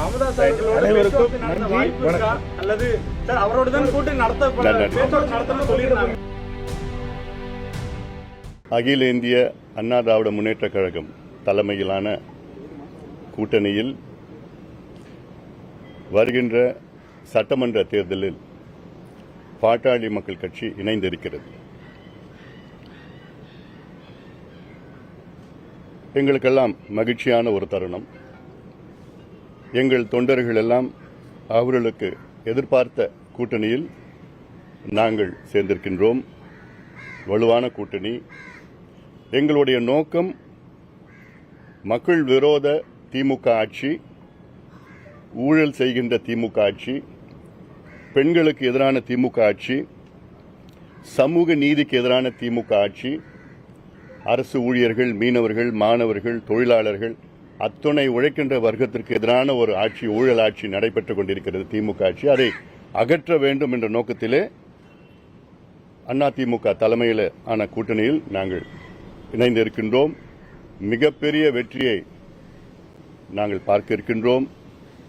ராமதாஸ் அவர்களோட நடத்த வாய்ப்பு இருக்கா அல்லது சார் அவரோட தான் கூட்டணி நடத்தணும்னு சொல்லியிருந்தாங்க. அகில இந்திய அண்ணா திராவிட முன்னேற்ற கழகம் தலைமையிலான கூட்டணியில் வருகின்ற சட்டமன்ற தேர்தலில் பாட்டாளி மக்கள் கட்சி இணைந்திருக்கிறது. எங்களுக்கெல்லாம் மகிழ்ச்சியான ஒரு தருணம். எங்கள் தொண்டர்கள் எல்லாம் அவர்களுக்கு எதிர்பார்த்த கூட்டணியில் நாங்கள் சேர்ந்திருக்கின்றோம். வலுவான கூட்டணி. எங்களுடைய நோக்கம் மக்கள் விரோத திமுக ஆட்சி, ஊழல் செய்கின்ற திமுக ஆட்சி, பெண்களுக்கு எதிரான திமுக ஆட்சி, சமூக நீதிக்கு எதிரான திமுக ஆட்சி, அரசு ஊழியர்கள், மீனவர்கள், மாணவர்கள், தொழிலாளர்கள் அத்துணை உழைக்கின்ற வர்க்கத்திற்கு எதிரான ஒரு ஆட்சி, ஊழல் ஆட்சி நடைபெற்றுக் கொண்டிருக்கிறது திமுக ஆட்சி. அதை அகற்ற வேண்டும் என்ற நோக்கத்திலே அதிமுக தலைமையில் ஆன கூட்டணியில் நாங்கள் இணைந்திருக்கின்றோம். மிகப்பெரிய வெற்றியை நாங்கள் பார்க்க இருக்கின்றோம்.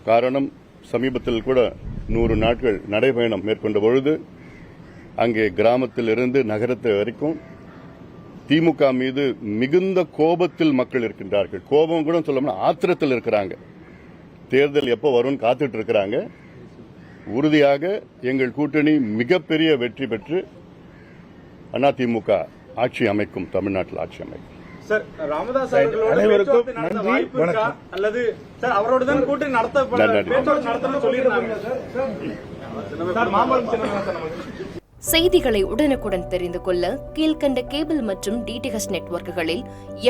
காரணம், சமீபத்தில் கூட 100 நாட்கள் நடைபயணம் மேற்கொண்ட பொழுது அங்கே கிராமத்தில் இருந்து நகரத்து வரைக்கும் திமுக மீது மிகுந்த கோபத்தில் மக்கள் இருக்கின்றார்கள். கோபம் கூட சொல்லணும்னா ஆத்திரத்தில் இருக்கிறாங்க. தேர்தல் எப்போ வரும்னு காத்துட்டு இருக்கிறாங்க. உறுதியாக எங்கள் கூட்டணி மிகப்பெரிய வெற்றி பெற்று அதிமுக ஆட்சி அமைக்கும், தமிழ்நாட்டில் ஆட்சி அமைக்கும். சார் ராமதாஸ் அவர்களோட நடத்த வாய்ப்பு இருக்கா அல்லது சார் அவரோட தான் கூட்டணி நடத்தணும்னு சொல்லியிருந்தாங்க. செய்திகளை உடனுக்குடன் தெரிந்து கொள்ள கீழ்கண்ட கேபிள் மற்றும் டிடிஎச் நெட்வொர்க்குகளில்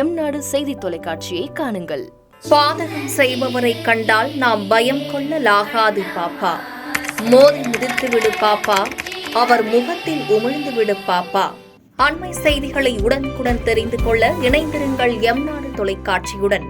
எம்நாடு செய்தி தொலைக்காட்சியை காணுங்கள். பாதகம் செய்பவரை கண்டால் நாம் பயம் கொள்ளலாகாது பாப்பா. மோதி மிதித்துவிடு பாப்பா, அவர் முகத்தில் உமிழ்ந்துவிடு பாப்பா. அண்மை செய்திகளை உடனுக்குடன் தெரிந்து கொள்ள இணைந்திருங்கள் எம்நாடு தொலைக்காட்சியுடன்.